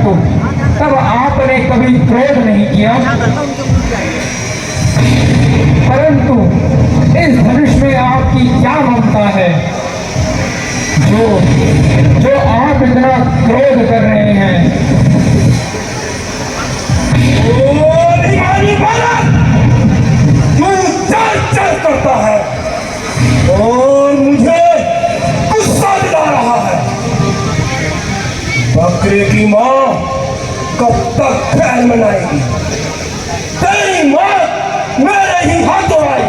परंतु तब आपने कभी क्रोध नहीं किया। परंतु इस धनुष में आपकी क्या ममता है जो आप इतना क्रोध कर रहे हैं? तू चल करता है और मुझे गुस्सा दिला रहा है। बकरे की माँ कब तक खैर मनाएगी? तेरी माँ मेरे ही हाथों आई।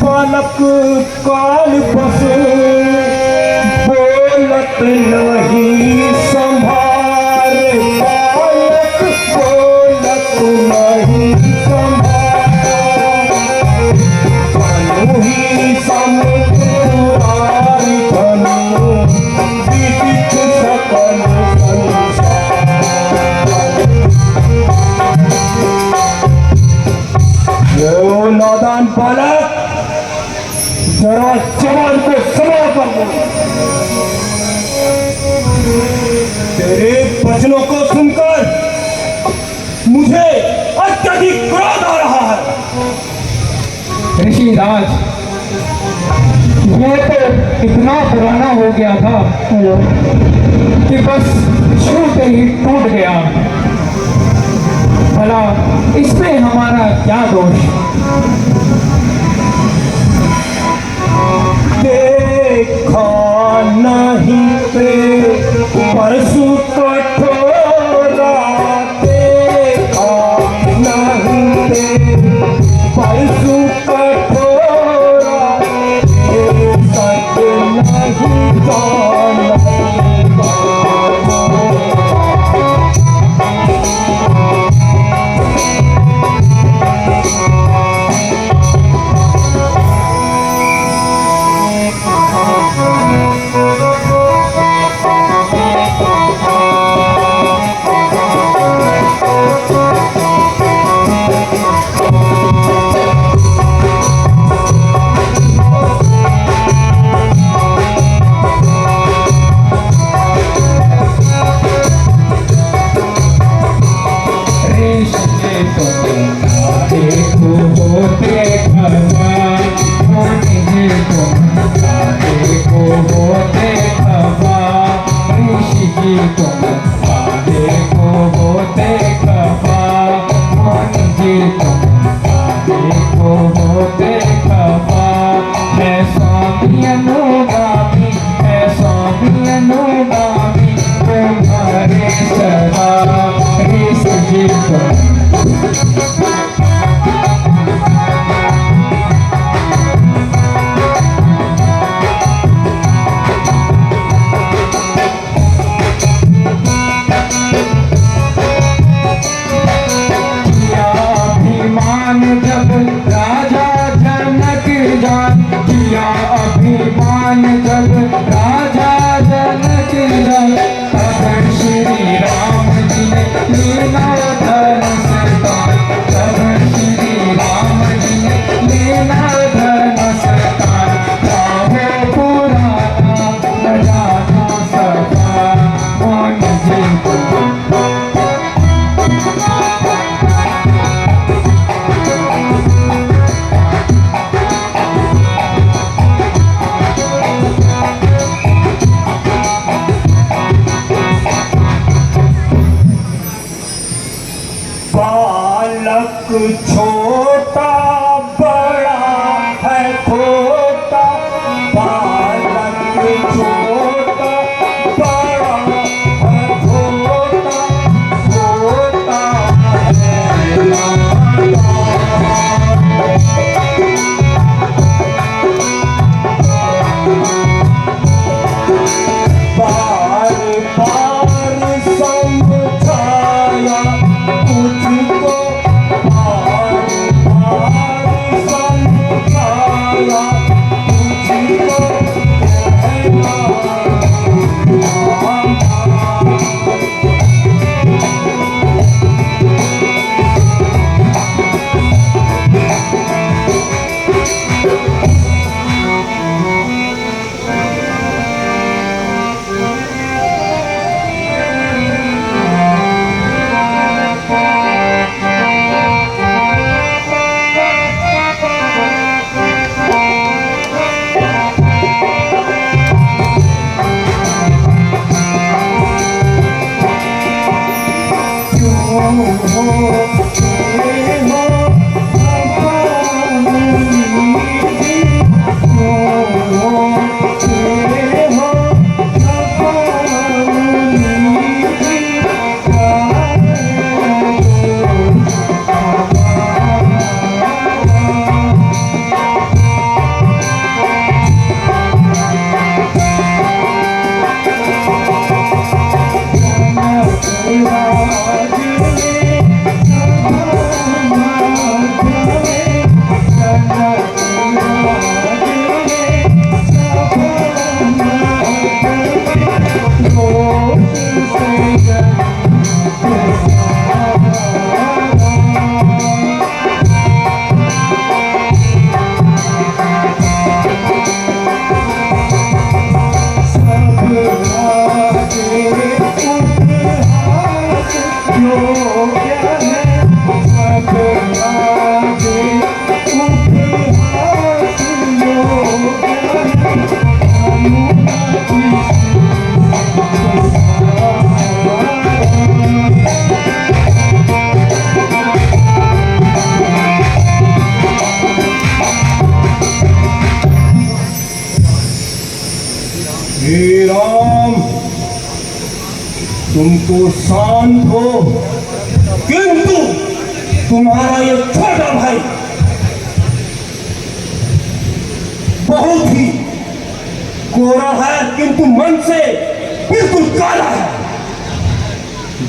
बालक काल बसे बोलत नहीं संभारे, बालक बोलत नहीं संभारे। धनु ही समुद्रार धनु विदित सकल संसार। नादान बालक जरा जवान को समा कर दो। तेरे वचनों को सुनकर मुझे अत्यधिक क्रोध आ रहा है। ऋषिराज, यह तो इतना पुराना हो गया था कि बस छूते ही टूट गया। भला इसमें हमारा क्या दोष? देखा नहीं पे परसु कठोरा, देखा नहीं पे परसु कठोरा, सत्य नहीं जाना। मान जब राजा जनक जब तब श्री राम जी ने लीना धनुष तान तब श्री राम जी ने लीना धनुष तान गाहो पुराना बजाना सदा मोहन जी को बालक छोटा बड़ा है खोटा बालक छोटा बड़ा है खोटा खोटा है नादान। बार बार समझाया तुझको बार बार समझाया तुझको कहना हे राम तुम तो शांत हो किंतु तुम्हारा ये छोटा भाई बहुत ही कोरा है किंतु मन से बिल्कुल काला है।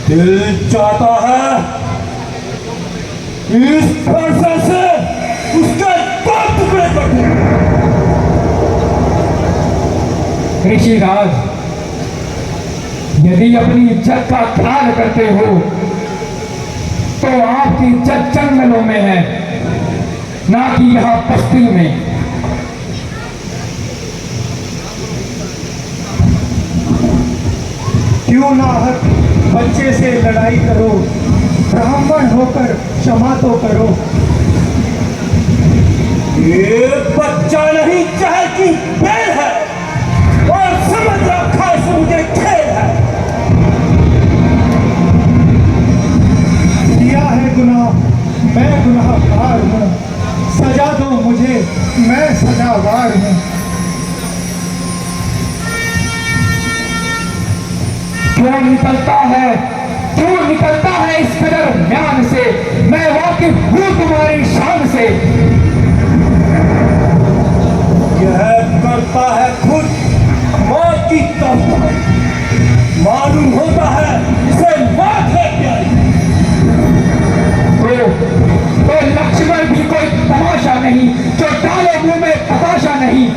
दिल चाहता है इस फरसा से उसके दो टुकड़े कर दूं। ऋषिराज यदि अपनी इज्जत का ख्याल करते हो तो आपकी इज्जत जंगलों में है ना कि यहाँ बस्ती में। क्यों ना हक बच्चे से लड़ाई करो, ब्राह्मण होकर क्षमा तो करो। ये बच्चा नहीं चाहे कि बैल है और समझ रखा है मुझे खेल है। किया है गुनाह, मैं गुनाहगार हूँ, सजा दो मुझे, मैं सजावार हूँ। क्यों निकलता है इस कदर म्यान से, मैं वाकिफ हूँ तुम्हारी शान से। यह करता है खुद मौत की तौबा, मालूम होता है इसे मौत है प्यारी। तो लक्ष्मण भी कोई तमाशा नहीं जो डाले मुंह में बताशा नहीं।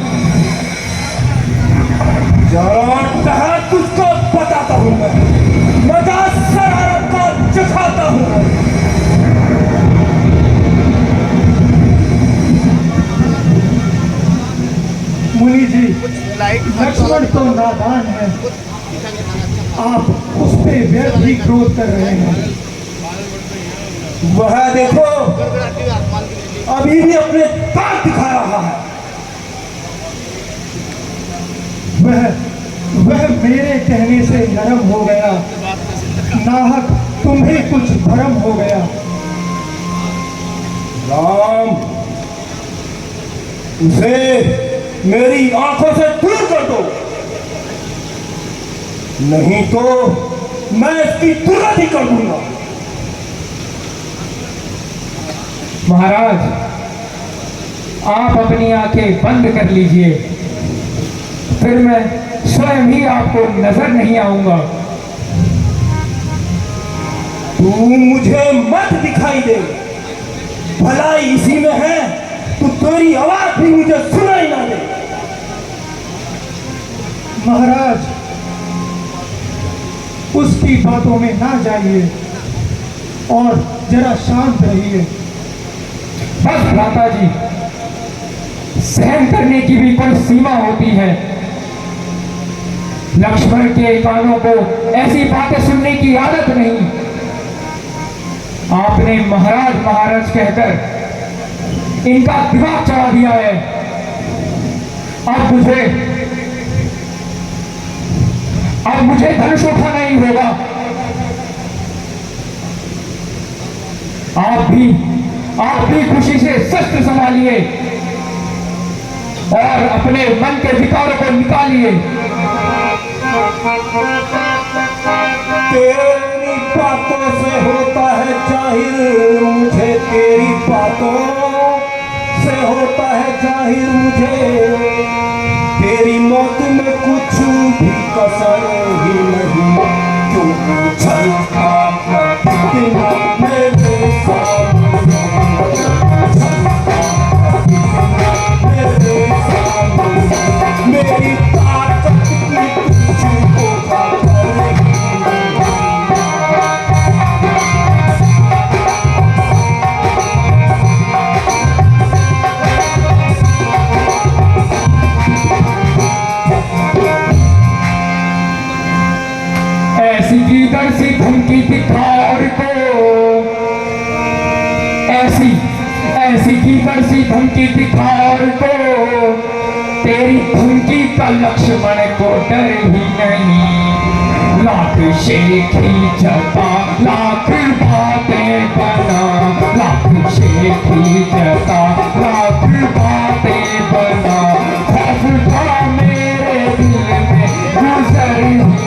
लक्ष्मण तो नादान है, आप उस पे व्यर्थ ही क्रोध कर रहे हैं। वह देखो अभी भी अपने दांत दिखा रहा है। वह मेरे कहने से नरम हो गया, नाहक तुम्हें कुछ भरम हो गया। राम, उसे मेरी आंखों से दूर कर दो, नहीं तो मैं इसकी दुर्गति कर दूंगा। महाराज, आप अपनी आंखें बंद कर लीजिए, फिर मैं स्वयं ही आपको नजर नहीं आऊंगा। तू मुझे मत दिखाई दे, भलाई इसी में है तो तेरी आवाज भी मुझे सुनाई ना दे। महाराज, उसकी बातों में ना जाइए और जरा शांत रहिए। बस भ्राता जी, सहन करने की भी कोई सीमा होती है। लक्ष्मण के कानों को ऐसी बातें सुनने की आदत नहीं। आपने महाराज महाराज कहकर इनका दिमाग चढ़ा दिया है। अब मुझे धनुष उठाना ही होगा। आप भी खुशी से शस्त्र संभालिए और अपने मन के विकारों को निकालिए। तेरी बातों से होता है जाहिर मुझे, तेरी बातों से होता है जाहिर मुझे, तेरी मौत में कुछ भी कसर ही नहीं। क्यों चलता कितना मेरे सामने, मेरे सामने मेरी ताकत की तुझको ऐसी गीदड़ सी धमकी दिखा और को, ऐसी गीदड़ सी धमकी दिखा और को, तेरी धमकी का लक्ष्मण को डर ही नहीं। लाख शेख ही जता लाख बातें बना, लाख शेख ही जता लाख बातें बना, खौफ था मेरे दिल में गुजर ही नहीं।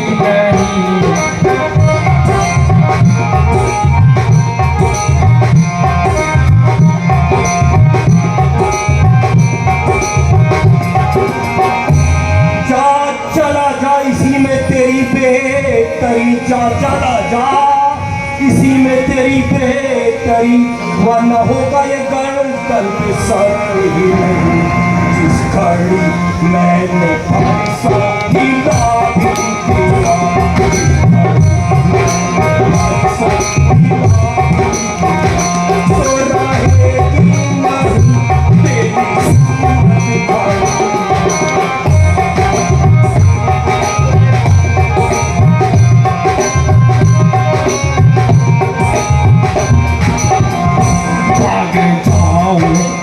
बेहतरी जा चला जा, इसी में तेरी बेहतरी, वरना होगा ये गर्दन पे सर ही नहीं। जिस घड़ी मैंने फंसा ढीला भी दिया, तो रहेगी नहीं तेरी सूरत।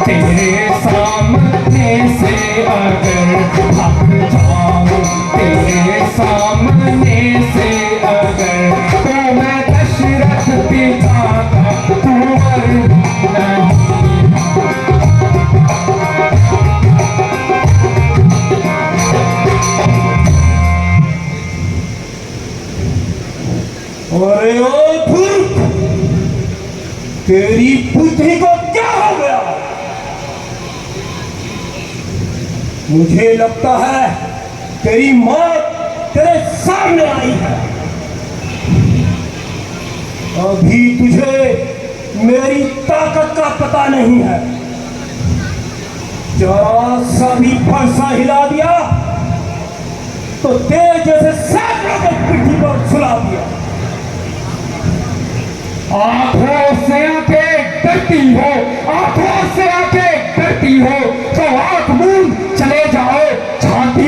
तेरे सामने से अगर भाग जाऊं, तेरे सामने से अगर, तो मैं दशरथ पिता का कुंवर नहीं। अरे ओ धूर्त, तेरी बुद्धि को क्या हो गया? मुझे लगता है तेरी मौत तेरे सामने आई है। अभी तुझे मेरी ताकत का पता नहीं है। जरा सा भी फरसा हिला दिया तो तेरे जैसे सैकड़ों को पिट्ठी पर सुला दिया। आंखों से आंखें डरती हो, आंखों से आंखें डरती हो तो आंख मूंद चले जाओ। छाती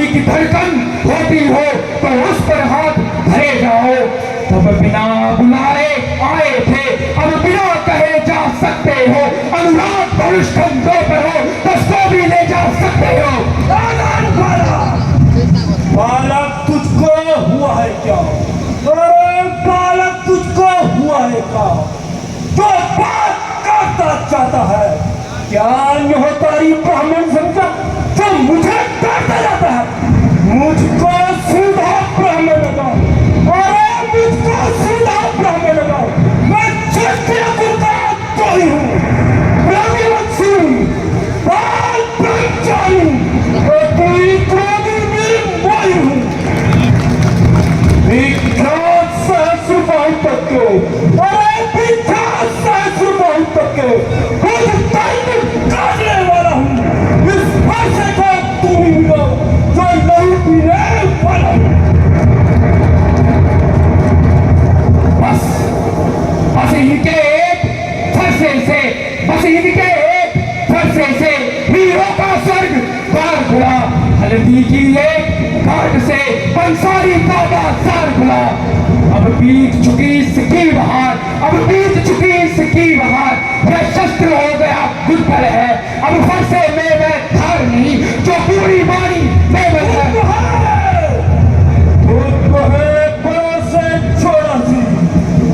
क्या न्योहतारी ब्राह्मण समझा जो मुझे काटा जाता है? मुझको सीधा ब्राह्मण लगाओ, अरे मुझको सीधा ब्राह्मण लगाओ। मैं क्षत्रिय कुल का कोई हूँ, ब्राह्मणवंशी हूँ, बाल ब्रह्मचारी हूँ, और कोई क्रोधी भी मोई हूँ। विख्यात सहस्रबाहु तक के, अरे विख्यात सहस्रबाहु तक के खुद दैत्य काटने वाला हूँ। इस फरसे को तुम ही मिलो जो लहू पीने वाला हूँ। बस बस इनके एक फरसे से, बस इनके एक फरसे से हीरो का स्वर्ग द्वार खुला। हल्दी की एक घाट से पंसारी का बाजार खुला। अब बीत चुकी सिक्की बहार, अब बीत चुकी सिक्की बहार, यह शस्त्र हो गया गुप्तर है। अब फरसे में मैं धार नहीं जो पूरी बारी में है। तुझको है बड़ा से छोड़ा सी,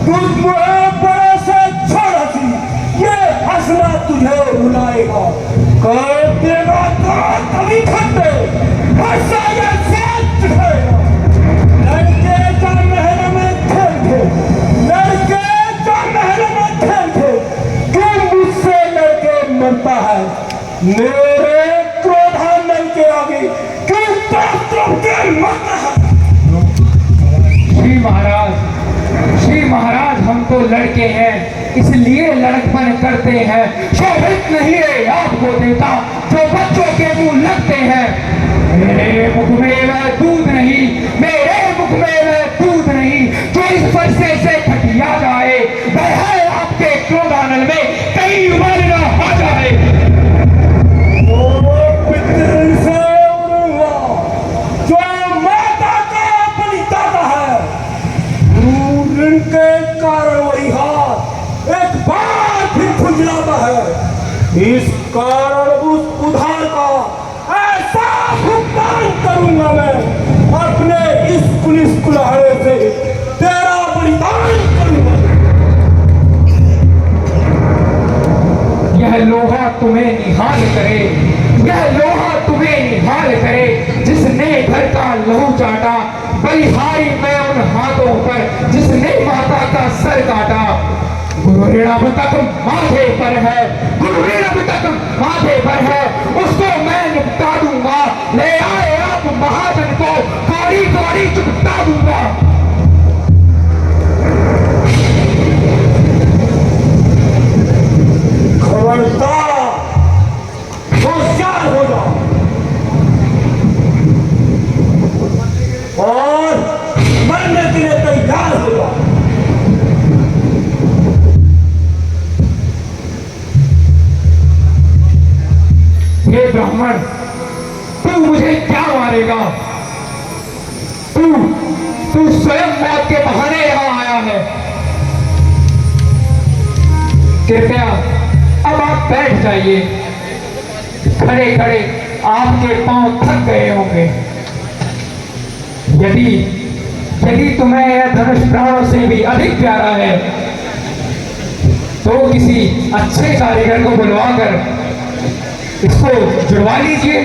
तुझको है बड़ा से छोड़ा सी, ये हंसना तुझे रुलाएगा, कर देगा तो तभी खट्टे, हंसा ये साथ चढ़ेगा। लड़के जा महल में खेल थे, लड़के जा महल में खेल थे, क्यों मुझसे लड़के मरता है? मेरे क्रोधानल के आगे क्यों तरफ के मरता है? श्री महाराज हम तो लड़के हैं इसलिए लड़कपन करते हैं। शोभित नहीं है आपको देता जो बच्चों के मुंह लगते हैं। मेरे मुख में वह दूध नहीं, मेरे मुख में वह दूध नहीं जो इस फरसे से खटिया जाए। वह है आपके क्रोधानल में कहीं उबाल न आ जाए। पितृ से उड़ूंगा जो माता का बलिदाता है। गुरु ऋण के कारण वही हाथ एक बार फिर खुजलाता है। इस कारण उस उधार का ऐसा भुगतान करूंगा मैं, अपने इस पुलिस कुल्हाड़े से तेरा बलिदान करूंगा। यह लोहा तुम्हें निहाल करे, यह लोहा तुम्हें निहाल करे जिसने घर का लहू चाटा। बलिहारी मैं उन हाथों पर जिसने माता का सर काटा। गुरु ऋण अब तक माथे पर है, गुरु ऋण अब तक माथे पर है, उसको मैं निपटा दूंगा। ले आए आप महाजन को कौड़ी कौड़ी चुकता दूंगा। खबरदार होशियार हो जाओ और मरने के लिए तैयार हो जाओ। हे ब्राह्मण, तू मुझे क्या मारेगा? तू स्वयं मौत के बहाने यहाँ आया है। कृपया अब आप बैठ जाइए। खड़े खड़े आपके पांव थक गए होंगे। यदि तुम्हें यह धनुष प्राणों से भी अधिक प्यारा है तो किसी अच्छे कारीगर को बुलवाकर इसको जुड़वा लीजिए।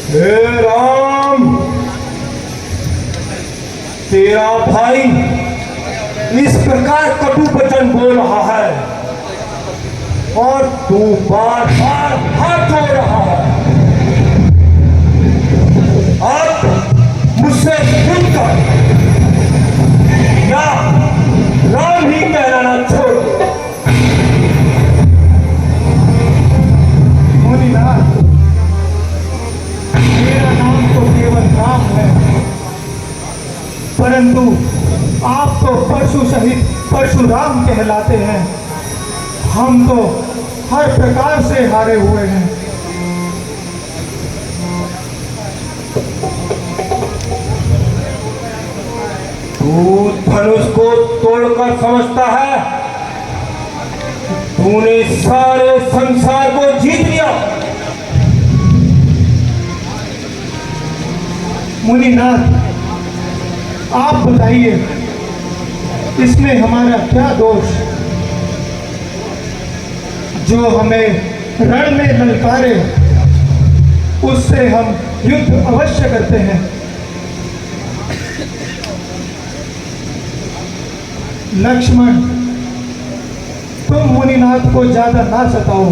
हे राम, तेरा भाई इस प्रकार कटु वचन बोल रहा है और तू बार बार हाथ जोड़ रहा है। अब मुझसे सुनकर या राम ही कहना छोड़ दो। मुनिनाथ, मेरा नाम तो केवल राम है, परंतु आप तो परशु सहित परशुराम कहलाते हैं। हम तो हर प्रकार से हारे हुए हैं। तू धनुष को तोड़कर समझता है तूने सारे संसार को जीत लिया। मुनिनाथ, आप बताइए इसमें हमारा क्या दोष? जो हमें रण में ललकारे उससे हम युद्ध अवश्य करते हैं। लक्ष्मण, तुम मुनिनाथ को ज्यादा ना सताओ।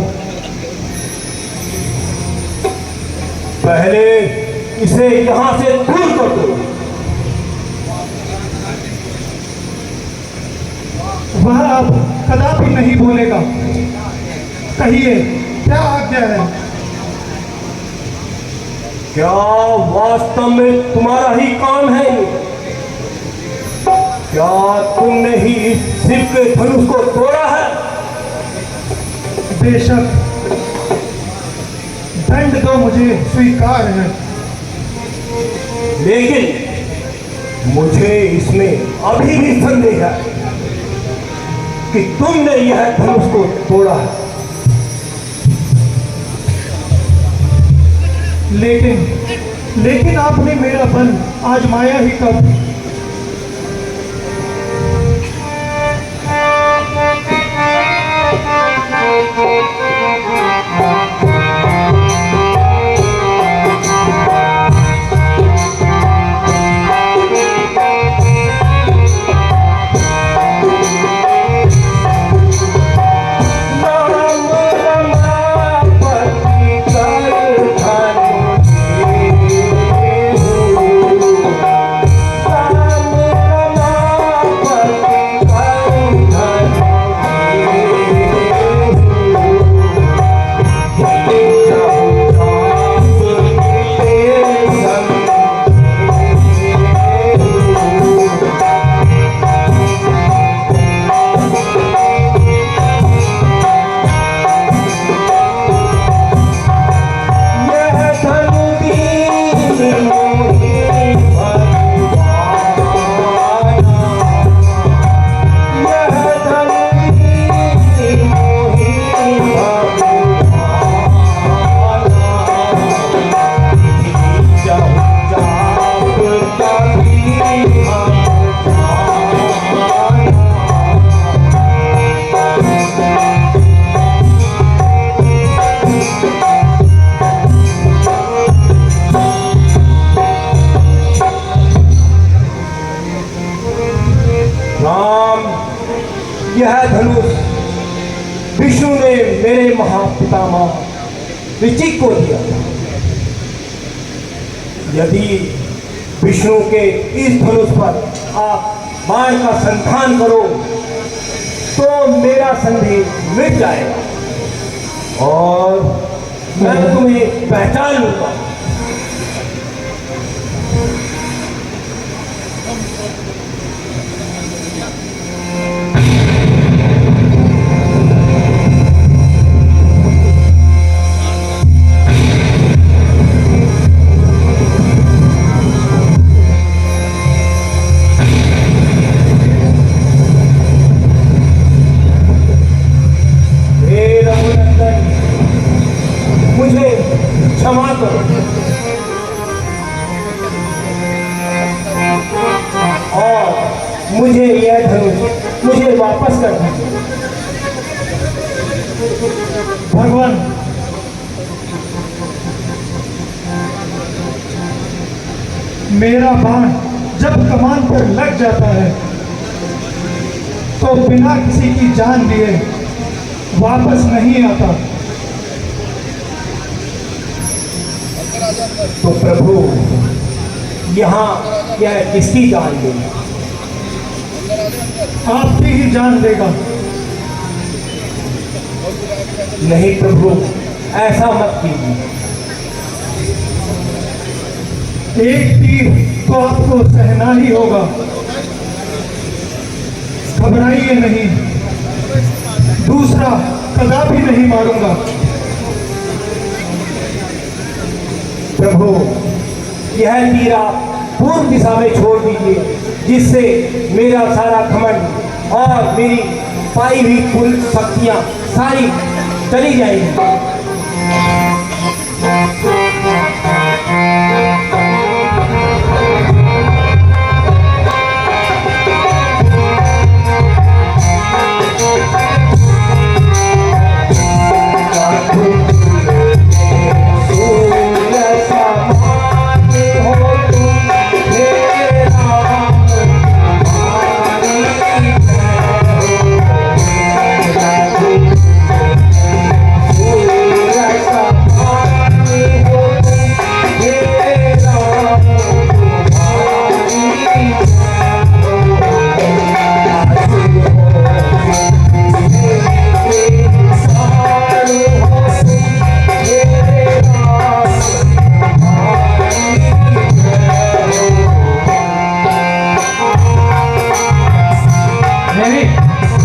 पहले इसे यहां से दूर कर दो। वह अब कदापि नहीं बोलेगा। कहिए, क्या आज्ञा है? क्या वास्तव में तुम्हारा ही काम है ये? क्या तुमने ही इस शिव के धनुष को तोड़ा है? बेशक, दंड तो मुझे स्वीकार है, लेकिन मुझे इसमें अभी भी संदेह है कि तुमने यह धनुष को तोड़ा है। लेकिन आपने मेरा बल आजमाया ही कब? यह धनुष विष्णु ने मेरे महापितामह ऋचिक को दिया था। यदि विष्णु के इस धनुष पर आप बाण का संधान करो तो मेरा संदेह मिट जाएगा और मैं तुम्हें पहचान लूंगा। मुझे क्षमा करो और मुझे यह धनुष मुझे वापस कर दीजिए। भगवान, मेरा बाण जब कमान पर लग जाता है तो बिना किसी की जान दिए वापस नहीं आता। तो प्रभु यहाँ यह किसकी जान देगा? आपकी ही जान देगा। नहीं प्रभु, ऐसा मत कीजिए। एक तीर तो आपको सहना ही होगा, घबराइए नहीं। दूसरा कदापि नहीं मारूंगा। प्रभु, यह तीर आप पूर्व दिशा में छोड़ दीजिए, जिससे मेरा सारा घमंड और मेरी पाई हुई कुल शक्तियां सारी चली जाएंगी। मेरी